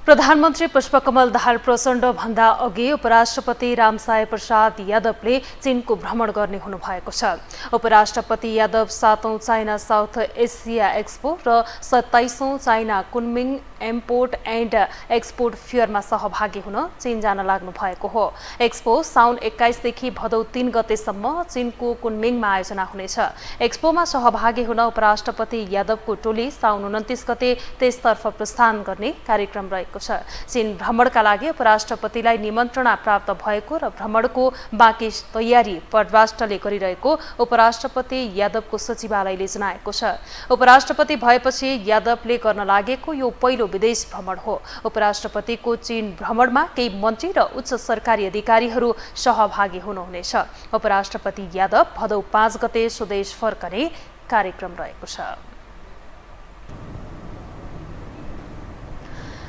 प्रधानमन्त्री पुष्पकमल दाहाल प्रचण्ड भन्दा अघि उपराष्ट्रपति रामसाय प्रसाद यादवले चीनको भ्रमण गर्ने हुनुभएको छ। उपराष्ट्रपति यादव 7औं चाइना साउथ एसिया एक्सपो र 27औं China Kunming import and export फेयरमा सहभागी हुन चीन जान लाग्नु भएको हो। एक्सपो साउन 21 देखि भदौ 3 गतेसम्म चीनको कुनमिङमा आयोजना हुनेछ। एक्सपोमा सहभागी हुन उपराष्ट्रपति यादवको टोली साउन 29 गते त्यसतर्फ प्रस्थान गर्ने कार्यक्रम रहेको छ। चीन भ्रमणका लागि उपराष्ट्रपतिलाई निमन्त्रणा प्राप्त भएको र भ्रमणको बाँकी तयारी परराष्ट्रले गरिरहेको उपराष्ट्रपति यादवको सचिवालयले जनाएको छ। उपराष्ट्रपति भएपछि यादवले गर्न लागेको यो पहिलो विदेश भ्रमण हो। उपराष्ट्रपतिको चीन भ्रमणमा केही मन्त्री र उच्च सरकारी अधिकारीहरू सहभागी हुनुहुनेछ। उपराष्ट्रपति यादव भदौ 5 गते स्वदेश फर्कने कार्यक्रम रहेको छ।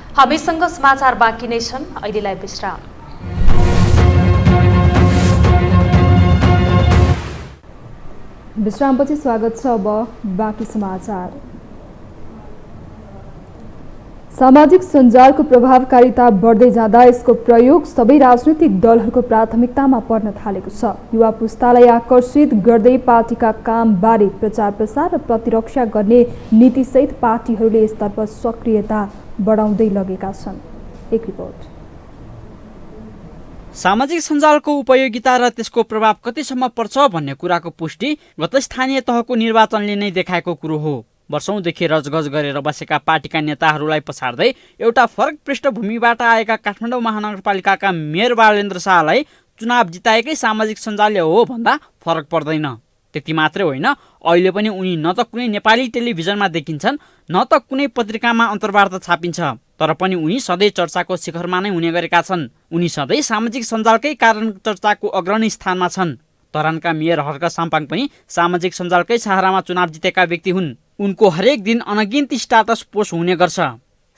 हामीसँग समाचार बाँकी नै छन्, अहिलेलाई विश्राम। विश्रामपछि स्वागत छ। अब बाँकी समाचार। सामाजिक सञ्जालको प्रभावकारिता बढ्दै जाँदा यसको प्रयोग सबै राजनीतिक दलहरूको प्राथमिकतामा पर्न थालेको छ। युवा पुस्तालाई आकर्षित गर्दै पार्टीका कामबारे प्रचार प्रसार र प्रतिरक्षा गर्ने नीतिसहित पार्टीहरूले यसतर्फ सक्रियता बढाउँदै लगेका छन्। एक रिपोर्ट। सामाजिक सञ्जालको उपयोगिता र त्यसको प्रभाव कतिसम्म पर्छ भन्ने कुराको पुष्टि गत स्थानीय तहको निर्वाचनले नै देखाएको कुरो हो। वर्षौंदेखि रजगज गरेर बसेका पार्टीका नेताहरूलाई पछाड्दै एउटा फरक पृष्ठभूमिबाट आएका काठमाडौँ महानगरपालिकाका मेयर बालेन्द्र शाहलाई चुनाव जिताएकै सामाजिक सञ्जालले हो भन्दा फरक पर्दैन। त्यति मात्रै होइन, अहिले पनि उनी न त कुनै नेपाली टेलिभिजनमा देखिन्छन्, न त कुनै पत्रिकामा अन्तर्वार्ता छापिन्छ, तर पनि उनी सधैँ चर्चाको शिखरमा नै हुने गरेका छन्। उनी सधैँ सामाजिक सञ्जालकै कारण चर्चाको अग्रणी स्थानमा छन्। तरानका मेयर हर्क साम्पाङ पनि सामाजिक सञ्जालकै सहारामा चुनाव जितेका व्यक्ति हुन्। उनको हरेक दिन अनगिन्ती स्टाटस पोस्ट हुने गर्छ।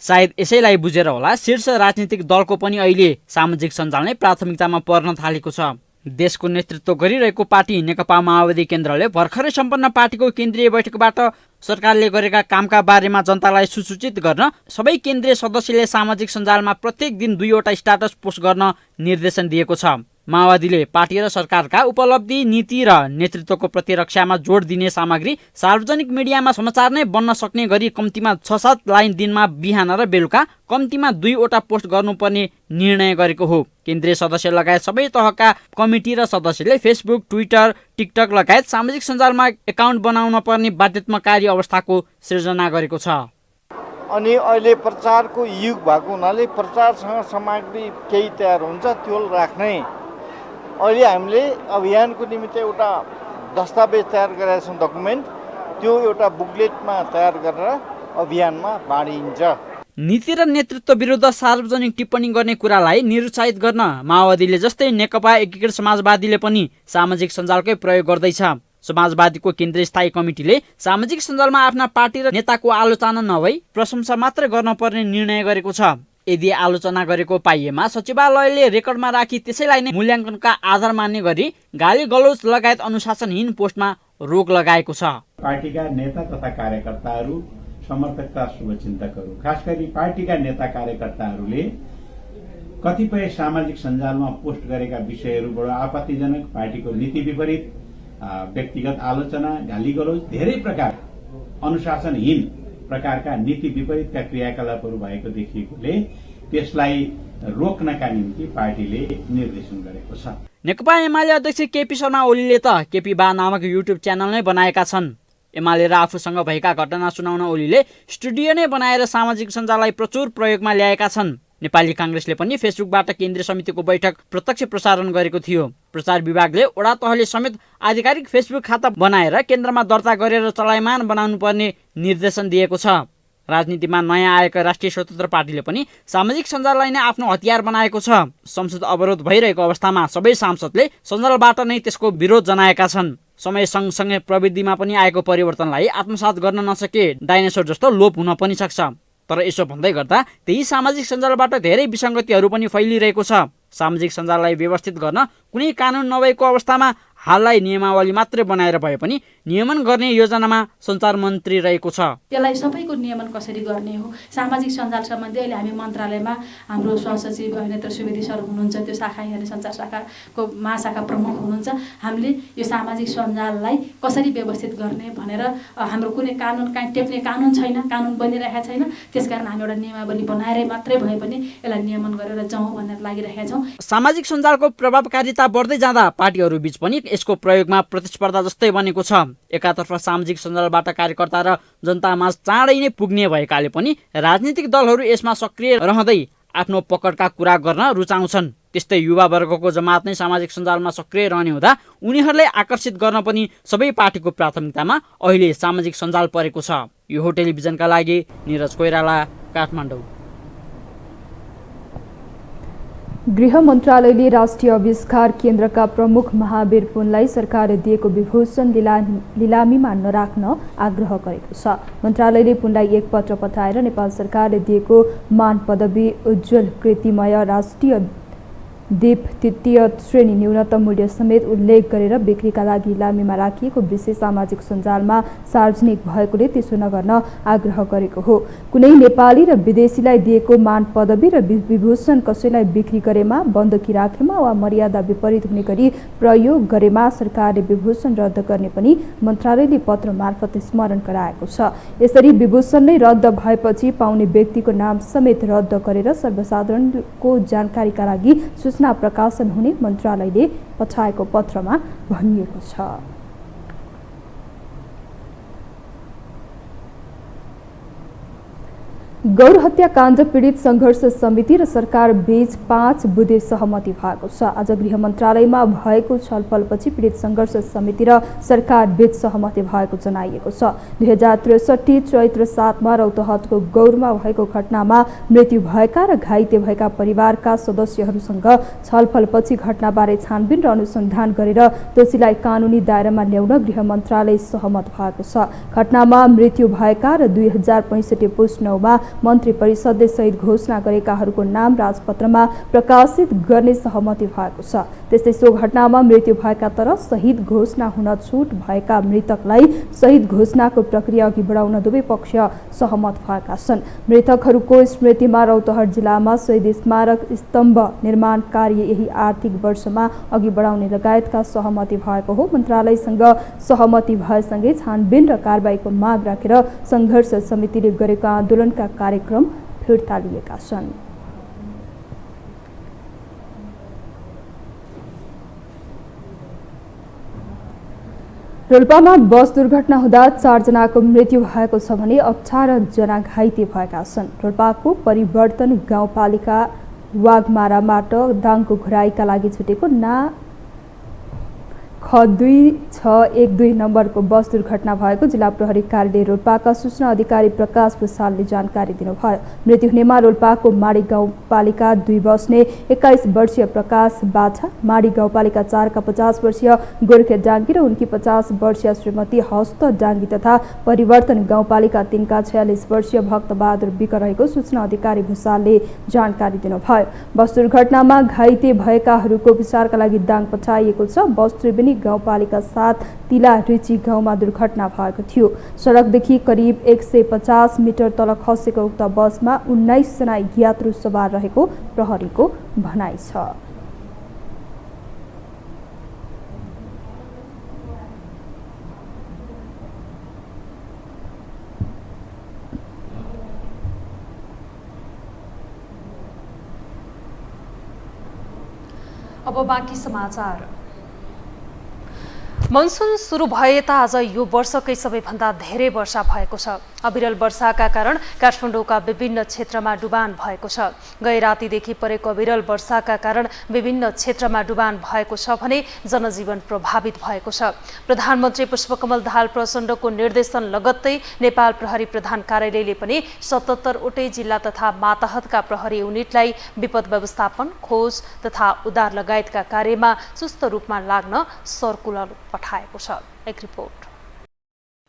सायद यसैलाई बुझेर होला शीर्ष राजनीतिक दलको पनि अहिले सामाजिक सञ्जाल नै प्राथमिकतामा पर्न थालेको छ। देशको नेतृत्व गरिरहेको पार्टी नेकपा माओवादी केन्द्रले भर्खरै सम्पन्न पार्टीको केन्द्रीय बैठकबाट सरकारले गरेका कामका बारेमा जनतालाई सुसूचित गर्न सबै केन्द्रीय सदस्यले सामाजिक सञ्जालमा प्रत्येक दिन 2वटा स्ट्याटस पोस्ट गर्न निर्देशन दिएको छ। माओवादीले पार्टी र सरकारका उपलब्धि, नीति र नेतृत्वको प्रतिरक्षामा जोड दिने सामग्री सार्वजनिक मिडियामा समाचार नै बन्न सक्ने गरी कम्तीमा 6-7 लाइन दिनमा बिहान र बेलुका कम्तीमा 2वटा पोस्ट गर्नुपर्ने निर्णय गरेको हो। केन्द्रीय सदस्य लगायत सबै तहका कमिटी र सदस्यले फेसबुक, ट्विटर, टिकटक लगायत सामाजिक सञ्जालमा एकाउन्ट बनाउन पर्ने बाध्यताकारी अवस्थाको सृजना गरेको छ। अनि अहिले प्रचारको युग भएको हुनाले प्रचारसँग सामग्री केही तयार हुन्छ त्यो राख्ने। अहिले हामीले अभियानको निमित्त एउटा दस्तावेज तयार गरेका छौँ, डकुमेन्ट, त्यो एउटा बुकलेटमा तयार गरेर अभियानमा बाँडिन्छ। नीति र नेतृत्व विरुद्ध सार्वजनिक टिप्पणी गर्ने कुरालाई निरुत्साहित गर्न माओवादीले जस्तै नेकपा एकीकृत समाजवादीले पनि सामाजिक सञ्जालकै प्रयोग गर्दैछ। समाजवादीको केन्द्रीय स्थायी कमिटीले सामाजिक सञ्जालमा आफ्ना पार्टी र नेताको आलोचना नभई प्रशंसा मात्र गर्न पर्ने निर्णय गरेको छ। यदि आलोचना गरेको पाइएमा सचिवालयले रेकर्डमा राखी त्यसैलाई नै मूल्याङ्कनका आधार मान्ने गरी गाली गलौज लगायत अनुशासनहीन पोस्टमा रोक लगाएको छ। पार्टीका नेता तथा कार्यकर्ताहरू, समर्थकता, शुभचिन्तकहरू, खास गरी पार्टीका नेता कार्यकर्ताहरूले कतिपय सामाजिक सञ्जालमा पोस्ट गरेका विषयहरूबाट आपत्तिजनक, पार्टीको नीति विपरीत, व्यक्तिगत आलोचना, गाली गलौज, धेरै प्रकार अनुशासनहीन प्रकारका नीति विपरीतका क्रियाकलापहरू भएको देखिएकोले त्यसलाई रोक्नका निम्ति पार्टीले निर्देशन गरेको छ। नेकपा एमाले अध्यक्ष केपी शर्मा ओलीले त केपी बा नामक युट्युब च्यानल नै बनाएका छन्। एमाले र आफूसँग भएका घटना सुनाउन ओलीले स्टुडियो नै बनाएर सामाजिक सञ्जाललाई प्रचुर प्रयोगमा ल्याएका छन्। नेपाली कांग्रेसले पनि फेसबुकबाट केन्द्रीय समितिको बैठक प्रत्यक्ष प्रसारण गरेको थियो। प्रचार विभागले वडा तहले समेत आधिकारिक फेसबुक खाता बनाएर केन्द्रमा दर्ता गरेर चलायमान बनाउनु पर्ने निर्देशन दिएको छ। राजनीतिमा नयाँ आएका राष्ट्रिय स्वतन्त्र पार्टीले पनि सामाजिक सञ्जाललाई नै आफ्नो हतियार बनाएको छ। संसद अवरोध भइरहेको अवस्थामा सबै सांसदले सञ्जालबाट नै त्यसको विरोध जनाएका छन्। समय सँगसँगै प्रविधिमा पनि आएको परिवर्तनलाई आत्मसात गर्न नसके डाइनोसर जस्तो लोप हुन पनि सक्छ। तर यसो भन्दै गर्दा त्यही सामाजिक सञ्जालबाट धेरै विसङ्गतिहरू पनि फैलिरहेको छ। सामाजिक सञ्जाललाई व्यवस्थित गर्न कुनै कानुन नभएको अवस्थामा हाललाई नियमावली मात्रै बनाएर भए पनि नियमन गर्ने योजनामा सञ्चार मन्त्री रहेको छ। त्यसलाई सबैको नियमन कसरी गर्ने हो, सामाजिक सञ्जाल सम्बन्धी अहिले हामी मन्त्रालयमा हाम्रो सहसचिव अभिनेत्र सुवेदी सर हुनुहुन्छ, त्यो शाखा यहाँ सञ्चार शाखाको महाशाखा प्रमुख हुनुहुन्छ। हामीले यो सामाजिक सञ्जाललाई कसरी व्यवस्थित गर्ने भनेर हाम्रो कुनै कानुन कहीँ टेक्ने कानुन छैन, कानुन बनिरहेको छैन। त्यसकारण हामी एउटा नियमावली बनाएर मात्रै भए पनि यसलाई नियमन गरेर जाउँ भनेर लागिरहेका छौँ। सामाजिक सञ्जालको प्रभावकारिता बढ्दै जाँदा पार्टीहरू बीच पनि यसको प्रयोगमा प्रतिस्पर्धा जस्तै बनेको छ। एकातर्फ सामाजिक सञ्जालबाट कार्यकर्ता र जनतामाझ चाँडै नै पुग्ने भएकाले पनि राजनीतिक दलहरू यसमा सक्रिय रहँदै आफ्नो पकडका कुरा गर्न रुचाउँछन्। त्यस्तै युवा वर्गको जमात नै सामाजिक सञ्जालमा सक्रिय रहने हुँदा उनीहरूलाई आकर्षित गर्न पनि सबै पार्टीको प्राथमिकतामा अहिले सामाजिक सञ्जाल परेको छ। यो हो टेलिभिजनका लागि निरज कोइराला, काठमाडौँ। गृह मन्त्रालयले राष्ट्रिय आविष्कार केन्द्रका प्रमुख महावीर पुनलाई सरकारले दिएको विभूषण लिलामीमा नराख्न आग्रह गरेको छ। मन्त्रालयले पुनलाई एक पत्र पठाएर नेपाल सरकारले दिएको मान पदवी उज्जवल कृतिमय राष्ट्रिय दीप तृतीय श्रेणी न्यूनतम मूल्य समेत उल्लेख गरेर बिक्रीका लागि लिलामीमा राखिएको विशेष सामाजिक सञ्जालमा सार्वजनिक भएकोले त्यसो नगर्न आग्रह गरेको हो। कुनै नेपाली र विदेशीलाई दिएको मान पदवी र विभूषण कसैलाई बिक्री गरेमा, बन्दकी राखेमा वा मर्यादा विपरीत हुने गरी प्रयोग गरेमा सरकारले विभूषण रद्द गर्ने पनि मन्त्रालयले पत्र मार्फत स्मरण गराएको छ। यसरी विभूषण नै रद्द भएपछि पाउने व्यक्तिको नाम समेत रद्द गरेर सर्वसाधारणको जानकारीका लागि प्रकाशन हुने मन्त्रालयले पठाएको पत्रमा भनिएको छ। गौर हत्याकाण्ड पीडित संघर्ष समिति र सरकार बीच 5 बुँदे सहमति भएको छ। आज गृह मन्त्रालयमा भएको छलफलपछि पीडित संघर्ष समिति र सरकार बीच सहमति भएको जनाइएको छ। 2063 चैत्र 7 मा रौतहटको गौरमा भएको घटनामा मृत्यु भएका र घाइते भएका परिवारका सदस्यहरूसँग छलफलपछि घटनाबारे छानबिन र अनुसन्धान गरेर दोषीलाई कानुनी दायरामा ल्याउन गृह मन्त्रालय सहमत भएको छ। घटनामा मृत्यु भएका र 2065 पुस 9 मा मन्त्री परिषदले सहित घोषणा गरेकाहरूको नाम राजपत्रमा प्रकाशित गर्ने सहमति भएको छ। त्यस्तै सो घटनामा मृत्यु भएका तर शहीद घोषणा हुन छुट भएका मृतकलाई शहीद घोषणाको प्रक्रिया अघि बढाउन दुवै पक्ष सहमत भएका छन्। मृतकहरूको स्मृतिमा रौतहट जिल्लामा शहीद स्मारक स्तम्भ निर्माण कार्य यही आर्थिक वर्षमा अघि बढाउने लगायतका सहमति भएको हो। मन्त्रालयसँग सहमति भएसँगै छानबिन र कारबाहीको माग राखेर सङ्घर्ष समितिले गरेको आन्दोलनका कार्यक्रम फिर्ता लिएका छन्। रोल्पामा बस दुर्घटना हुँदा 4 जनाको मृत्यु भएको छ भने 18 जना घाइते भएका छन्। रोल्पाको परिवर्तन गाउँपालिका वाघमाराबाट दाङको घुराईका लागि छुटेको ना ख2612 नम्बरको बस दुर्घटना भएको जिल्ला प्रहरी कार्यालय रोल्पाका सूचना अधिकारी प्रकाश भूषालले जानकारी दिनुभयो। मृत्यु हुनेमा रोल्पाको माडी गाउँपालिका 2 बस्ने 21 वर्षीय प्रकाश बाछा, माडी गाउँपालिका 4 का 50 वर्षीय गोर्खे डाङ्गी र उनकी 50 वर्षीय श्रीमती हस्त डाङ्गी तथा परिवर्तन गाउँपालिका 3 का 46 वर्षीय भक्तबहादुर विक रहेको सूचना अधिकारी भूषालले जानकारी दिनुभयो। बस दुर्घटनामा घाइते भएकाहरूको उपचारका लागि दाङ पठाइएको छ। बस त्रिवेणी गाउँपालिका 7 तिला रिची गाउँमा दुर्घटना भएको थियो। सडकदेखि करिब 150 मिटर तल खसेको उक्त बसमा 19 जना यात्रु सवार रहेको प्रहरीको भनाइ छ। अब बाँकी समाचार। मनसुन सुरु भए यता आज यो वर्षकै सबैभन्दा धेरै वर्षा भएको छ। अविरल वर्षाका कारण काठमाडौँका विभिन्न क्षेत्रमा डुबान भएको छ। गए रातिदेखि परेको अविरल वर्षाका कारण विभिन्न क्षेत्रमा डुबान भएको छ भने जनजीवन प्रभावित भएको छ। प्रधानमन्त्री पुष्पकमल दाहाल प्रचण्डको निर्देशन लगत्तै नेपाल प्रहरी प्रधान कार्यालयले पनि 77 वटै जिल्ला तथा मातहतका प्रहरी युनिटलाई विपद व्यवस्थापन, खोज तथा उद्धार लगायतका कार्यमा चुस्त रूपमा लाग्न सर्कुलर पठाएको छ। एक रिपोर्ट।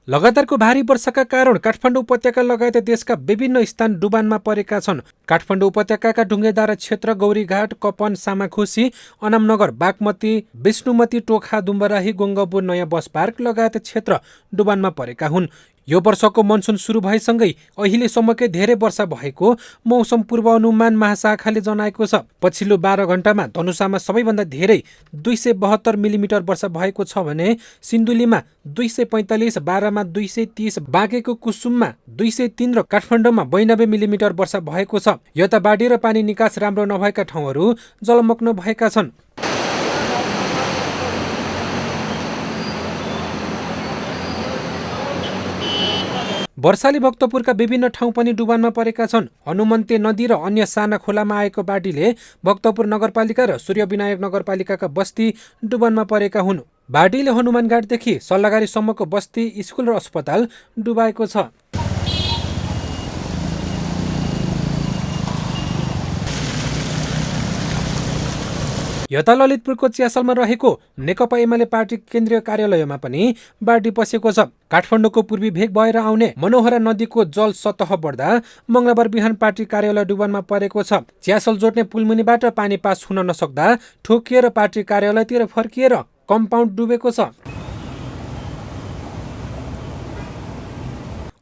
लगातारको भारी वर्षाका कारण काठमाडौँ उपत्यका लगायत देशका विभिन्न स्थान डुबानमा परेका छन्। काठमाडौँ उपत्यकाका ढुङ्गेदारा क्षेत्र, गौरीघाट, कपन, सामाखुसी, अनामनगर, बागमती, विष्णुमती, टोखा, दुम्बराही, गोङ्गबु, नयाँ बस पार्क लगायत क्षेत्र डुबानमा परेका हुन्। यो वर्षको मनसुन सुरु भएसँगै अहिलेसम्मकै धेरै वर्षा भएको मौसम पूर्वानुमान महाशाखाले जनाएको छ। पछिल्लो 12 घण्टामा धनुषामा सबैभन्दा धेरै 272 मिलिमिटर वर्षा भएको छ भने सिन्धुलीमा 245, बारामा 230, बाँकेको कुसुममा 203 र काठमाडौँमा 92 मिलिमिटर वर्षा भएको छ। यता बाढी र पानी निकास राम्रो नभएका ठाउँहरू जलमग्न भएका छन्। वर्षाले भक्तपुरका विभिन्न ठाउँ पनि डुबानमा परेका छन्। हनुमन्ते नदी र अन्य साना खोलामा आएको बाढीले भक्तपुर नगरपालिका र सूर्यविनायक नगरपालिकाका बस्ती डुबानमा परेका हुन्। बाढीले हनुमानघाटदेखि सल्लाघारीसम्मको बस्ती, स्कुल र अस्पताल डुबाएको छ। यता ललितपुरको च्यासलमा रहेको नेकपा एमाले पार्टी केन्द्रीय कार्यालयमा पनि बाढी पसेको छ। काठमाडौँको पूर्वी भेग भएर आउने मनोहरा नदीको जल सतह बढ्दा मंगलबार बिहान पार्टी कार्यालय डुबानमा परेको छ। च्यासल जोड्ने पुलमुनिबाट पानी पास हुन नसक्दा ठोकिएर पार्टी कार्यालयतिर फर्किएर कम्पाउन्ड डुबेको छ।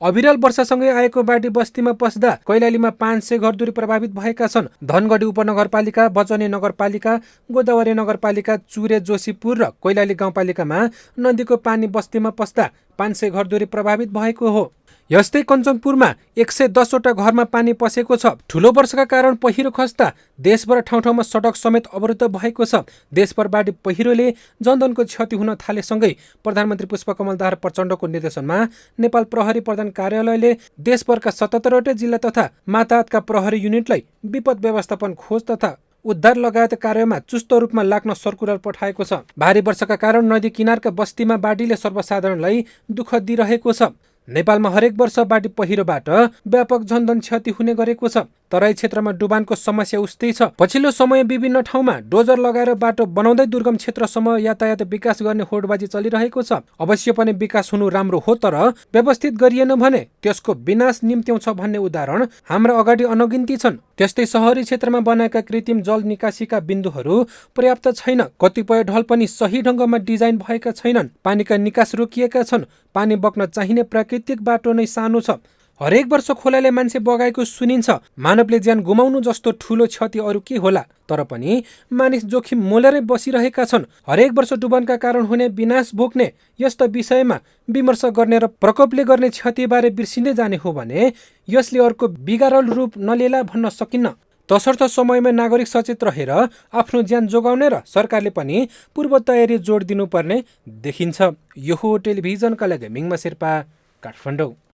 अविरल वर्षासँगै आएको बाढी बस्तीमा पस्दा कैलालीमा 500 घरधुरी प्रभावित भएका छन्। धनगढी उपनगरपालिका, बचने नगरपालिका, गोदावरी नगरपालिका, चुरे, जोशीपुर र कैलाली गाउँपालिकामा नदीको पानी बस्तीमा पस्दा 500 घरधुरी प्रभावित भएको हो। यस्तै कञ्चनपुरमा 110 वटा घरमा पानी पसेको छ। ठूलो वर्षाका कारण पहिरो खस्दा देशभर ठाउँ ठाउँमा सडक समेत अवरुद्ध भएको छ। देशभर बाढी पहिरोले जनधनको क्षति हुन थालेसँगै प्रधानमन्त्री पुष्पकमल दाहाल प्रचण्डको निर्देशनमा नेपाल प्रहरी प्रधान कार्यालयले देशभरका 77 वटा जिल्ला तथा मातहतका प्रहरी युनिटलाई विपद व्यवस्थापन, खोज तथा उद्धार लगायत कार्यमा चुस्त रूपमा लाग्न सर्कुलर पठाएको छ। भारी वर्षाका कारण नदी किनारका बस्तीमा बाढीले सर्वसाधारणलाई दुःख दिइरहेको छ। नेपालमा हरेक वर्ष बाढी पहिरोबाट व्यापक जनधन क्षति हुने गरेको छ। तराई क्षेत्रमा डुबानको समस्या उस्तै छ। पछिल्लो समय विभिन्न ठाउँमा डोजर लगाएर बाटो बनाउँदै दुर्गम क्षेत्रसम्म यातायात विकास गर्ने होडबाजी चलिरहेको छ। अवश्य पनि विकास हुनु राम्रो हो, तर व्यवस्थित गरिएन भने त्यसको विनाश निम्त्याउँछ भन्ने उदाहरण हाम्रा अगाडि अनगिन्ती छन्। त्यस्तै शहरी क्षेत्रमा बनाएका कृत्रिम जल निकासीका बिन्दुहरू पर्याप्त छैन। कतिपय ढल पनि सही ढङ्गमा डिजाइन भएका छैनन्। पानीका निकास रोकिएका छन्। पानी बग्न चाहिने प्राकृतिक बाटो नै सानो छ। हरेक वर्ष खोलाले मान्छे बगाएको सुनिन्छ। मानवले ज्यान गुमाउनु जस्तो ठूलो क्षति अरू के होला? तर पनि मानिस जोखिम मोलेरै बसिरहेका छन्। हरेक वर्ष डुबानका कारण हुने विनाश भोग्ने यस्ता विषयमा विमर्श गर्ने र प्रकोपले गर्ने क्षतिबारे बिर्सिँदै जाने हो भने यसले अर्को बिगारल रूप नलिएला भन्न सकिन्न। तसर्थ समयमा नागरिक सचेत रहेर आफ्नो ज्यान जोगाउने र सरकारले पनि पूर्व तयारी जोड दिनुपर्ने देखिन्छ। यो हो टेलिभिजनका लागि मिङमा शेर्पा, काठमाडौँ।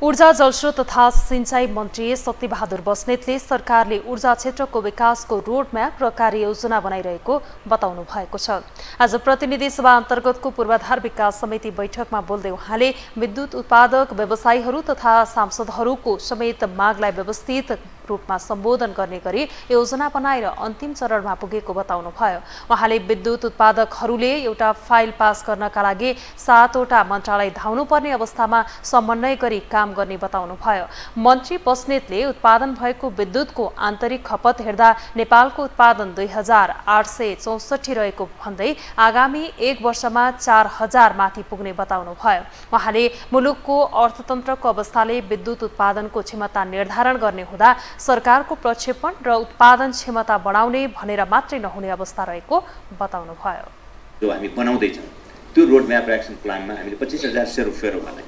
ऊर्जा, जलस्रोत तथा सिंचाई मन्त्री शक्तिबहादुर बस्नेतले सरकारले ऊर्जा क्षेत्रको विकासको रोडम्याप र कार्ययोजना बनाइरहेको बताउनु भएको छ। आज प्रतिनिधि सभा अन्तर्गतको पूर्वाधार विकास समिति बैठकमा बोल्दै उहाँले विद्युत उत्पादक व्यवसायीहरू तथा सांसदहरूको समेत मागलाई व्यवस्थित रूपमा सम्बोधन गर्ने गरी योजना बनाएर अन्तिम चरणमा पुगेको बताउनुभयो। उहाँले विद्युत उत्पादकहरूले एउटा फाइल पास गर्नका लागि 7वटा मन्त्रालय धाउनुपर्ने अवस्थामा समन्वय गरी काम गर्ने बताउनुभयो। मन्त्री बस्नेतले उत्पादन भएको विद्युतको आन्तरिक खपत हेर्दा नेपालको उत्पादन 2864 रहेको भन्दै आगामी 1 वर्षमा 4000 माथि पुग्ने बताउनुभयो। उहाँले मुलुकको अर्थतन्त्रको अवस्थाले विद्युत उत्पादनको क्षमता निर्धारण गर्ने हुँदा सरकारको प्रक्षेपण र उत्पादन क्षमता बढाउने भनेर मात्रै नहुने अवस्था रहेको बताउनुभयो। जो हामी बनाउँदैछौँ त्यो रोडम्याप र एक्सन प्लानमा हामीले 25,000 सेरोफेरोलाई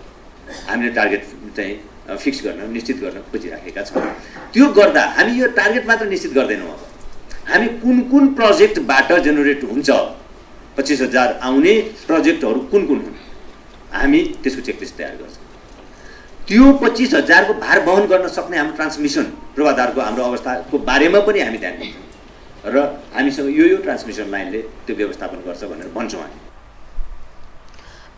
हामीले टार्गेट चाहिँ फिक्स गर्न निश्चित गर्न खोजिराखेका छौँ। त्यो गर्दा हामी यो टार्गेट मात्र निश्चित गर्दैनौँ। अब हामी कुन कुन प्रोजेक्टबाट जेनेरेट हुन्छ, 25,000 आउने प्रोजेक्टहरू कुन कुन हुन्, हामी त्यसको चेकलिस्ट तयार गर्छौँ। त्यो 25,000 को भार वहन गर्न सक्ने हाम्रो ट्रान्समिसन पूर्वाधारको हाम्रो अवस्थाको बारेमा पनि हामी ध्यान दिन्छौँ र हामीसँग यो ट्रान्समिसन लाइनले त्यो व्यवस्थापन गर्छ भनेर भन्छौँ हामी।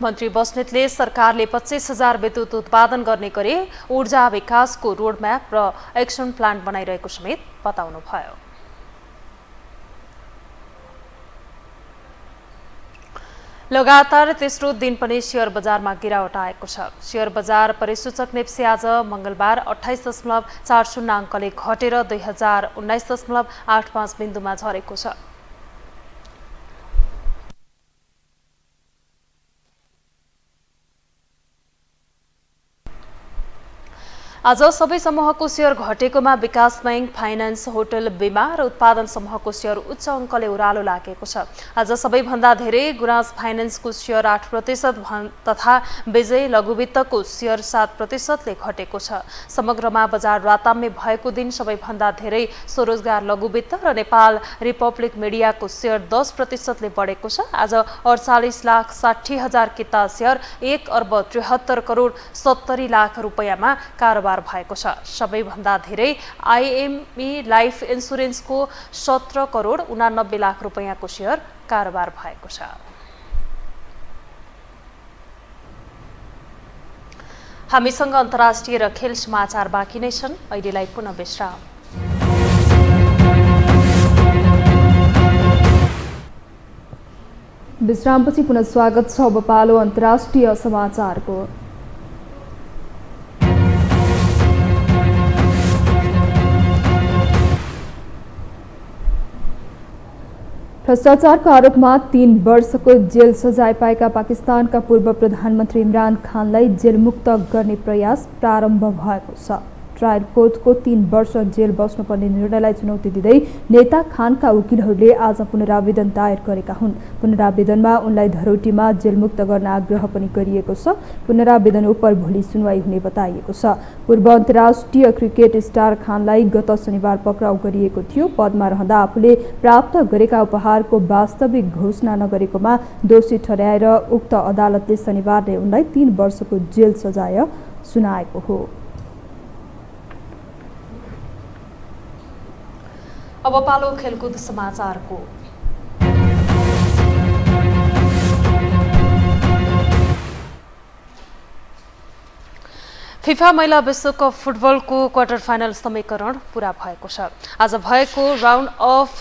मन्त्री बस्नेतले सरकारले 25,000 विद्युत उत्पादन गर्ने गरी ऊर्जा विकासको रोडम्याप र एक्सन प्लान बनाइरहेको समेत बताउनुभयो। लगातार तेस्रो दिन पनि शेयर बजारमा गिरावट आएको छ। शेयर बजार परिसूचक नेप्से आज मंगलबार 28.40 अङ्कले घटेर 2019.85 बिन्दुमा झरेको छ। आज सबै समूहको शेयर घटेकोमा विकास बैंक, फाइनान्स, होटल, बीमा र उत्पादन समूहको शेयर उच्च अङ्कले उरालो लागेको छ। आज सबैभन्दा धेरै गुराँस फाइनान्सको शेयर 8% तथा विजय लघुवित्तको शेयर 7%ले घटेको छ। समग्रमा बजार राताम्य भएको दिन सबैभन्दा धेरै स्वरोजगार लघुवित्त र नेपाल रिपब्लिक मिडियाको शेयर 10%ले बढेको छ। आज 48,60,000 किता शेयर 1,73,70,00,000 रुपैयाँमा कारोबार भएको छ। सबैभन्दा धेरै आइएमई लाइफ इन्सुरेन्सको 17,89,00,000 रुपैयाँको शेयर कारोबार भएको छ। हामीसँग अन्तर्राष्ट्रिय र खेल समाचार बाँकी नै छन्। अहिलेलाई पुनः विश्राम। विश्रामपछि पुनः स्वागत छ। अब पालो अन्तर्राष्ट्रिय समाचारको। भ्रष्टाचारका आरोपमा 3 वर्षको जेल सजाय पाएका पाकिस्तानका पूर्व प्रधानमन्त्री इमरान खानलाई जेलमुक्त गर्ने प्रयास प्रारम्भ भएको छ। ट्रायल कोर्टको 3 वर्ष जेल बस्नुपर्ने निर्णयलाई चुनौती दिँदै नेता खानका वकिलहरूले आज पुनरावेदन दायर गरेका हुन्। पुनरावेदनमा उनलाई धरौटीमा जेलमुक्त गर्न आग्रह पनि गरिएको छ। पुनरावेदन उप भोलि सुनवाई हुने बताइएको छ। पूर्व अन्तर्राष्ट्रिय क्रिकेट स्टार खानलाई गत शनिबार पक्राउ गरिएको थियो। पदमा रहँदा आफूले प्राप्त गरेका उपहारको वास्तविक घोषणा नगरेकोमा दोषी ठहराएर उक्त अदालतले शनिबारले उनलाई 3 वर्षको जेल सजाय सुनाएको हो। अब पालो खेलकुद समाचारको। फिफा महिला विश्वकप फुटबलको क्वार्टर फाइनल समीकरण पूरा भएको छ। आज भएको राउन्ड अफ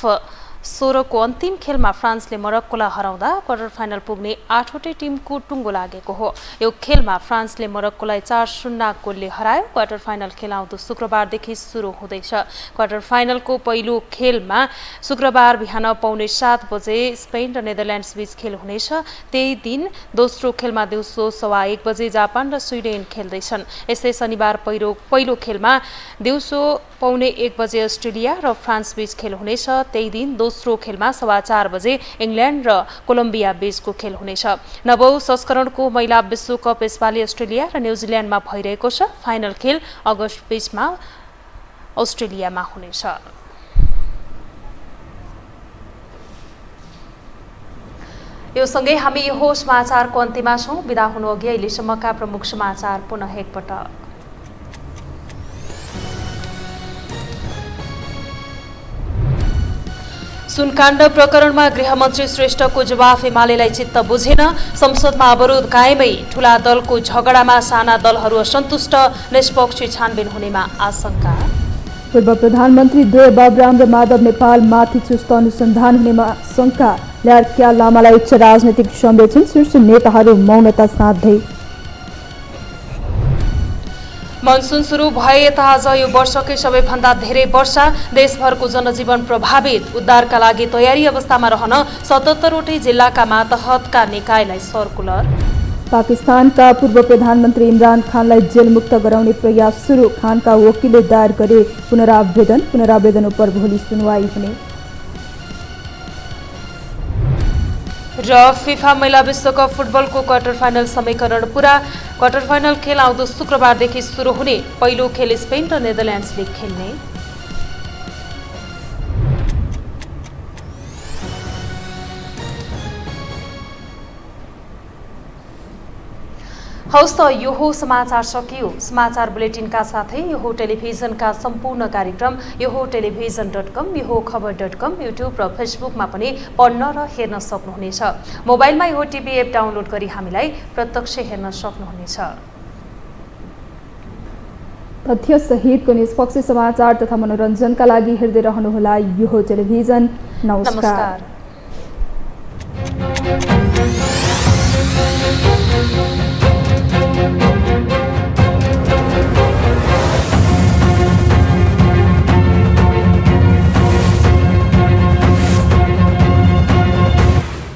16 को अन्तिम खेलमा फ्रान्सले मोरक्कोलाई हराउँदा क्वार्टर फाइनल पुग्ने 8वटै टिमको टुङ्गो लागेको हो। यो खेलमा फ्रान्सले मोरक्कोलाई 4-0 गोलले हरायो। क्वार्टर फाइनल खेल आउँदो शुक्रबारदेखि सुरु हुँदैछ। क्वार्टर फाइनलको पहिलो खेलमा शुक्रबार बिहान 7:15 बजे स्पेन र नेदरल्यान्ड्स बीच खेल हुनेछ। त्यही दिन दोस्रो खेलमा दिउँसो 1:15 बजे जापान र स्विडेन खेल्दैछन्। यस्तै शनिबार पहिलो खेलमा दिउँसो 1:15 बजे अस्ट्रेलिया र फ्रान्स बीच खेल हुनेछ। त्यही दिन दोस्रो खेलमा 4:15 बजे इङ्ल्यान्ड र कोलम्बिया बीचको खेल हुनेछ। नवौं संस्करणको महिला विश्वकप यसपालि अस्ट्रेलिया र न्युजिल्यान्डमा भइरहेको छ। फाइनल खेल अगस्त 20 मा अस्ट्रेलियामा हुनेछ। यो सँगै हामी यो समाचारको अन्त्यमा छौं। बिदा हुनु अघि अहिलेसम्मका प्रमुख समाचार पुनः एकपटक। सुनकाण्ड प्रकरणमा गृहमन्त्री श्रेष्ठको जवाफ एमालेलाई चित्त बुझेन। संसदमा अवरोध कायमै। ठूला दलको झगडामा साना दलहरू असन्तुष्ट। निष्पक्ष छानबिन हुनेमा आशंका। पूर्व प्रधानमन्त्री द्वय बाबुराम र माधव नेपाल माथि चुस्त अनुसन्धान हुनेमा शंका। ल्यार्क्या लामालाई उच्च राजनैतिक संवेदन। शीर्ष नेताहरू मौनता साध्दै। मनसुन सुरु भए यता आज यो वर्षकै सबैभन्दा धेरै वर्षा। देशभरको जनजीवन प्रभावित। उद्धारका लागि तयारी अवस्थामा रहन 77वटै जिल्लाका मातहतका निकायलाई सर्कुलर। पाकिस्तानका पूर्व प्रधानमन्त्री इमरान खानलाई जेलमुक्त गराउने प्रयास सुरु। खानका वकिलले दायर गरे पुनरावेदन उप भोलि सुनवाई हुने। र फिफा महिला विश्वकप फुटबलको क्वार्टर फाइनल समीकरण पूरा। क्वार्टर फाइनल खेल आउँदो शुक्रबारदेखि सुरु हुने। पहिलो खेल स्पेन र नेदरल्यान्ड्सले खेल्ने। हौस् त यो हो समाचार सकियो। समाचार बुलेटिनका साथै यो हो टेलिभिजनका सम्पूर्ण कार्यक्रम यो हो टेलिभिजन.com, यो हो खबर.com, युट्युब र फेसबुकमा पनि पढ्न र हेर्न सक्नुहुनेछ। मोबाइलमा यो टिभी एप डाउनलोड गरी हामीलाई प्रत्यक्ष हेर्न सक्नुहुनेछ। तथ्य सहितको निष्पक्ष समाचार तथा मनोरञ्जनका लागि हेर्दै रहनुहोला यो हो टेलिभिजन। नमस्कार।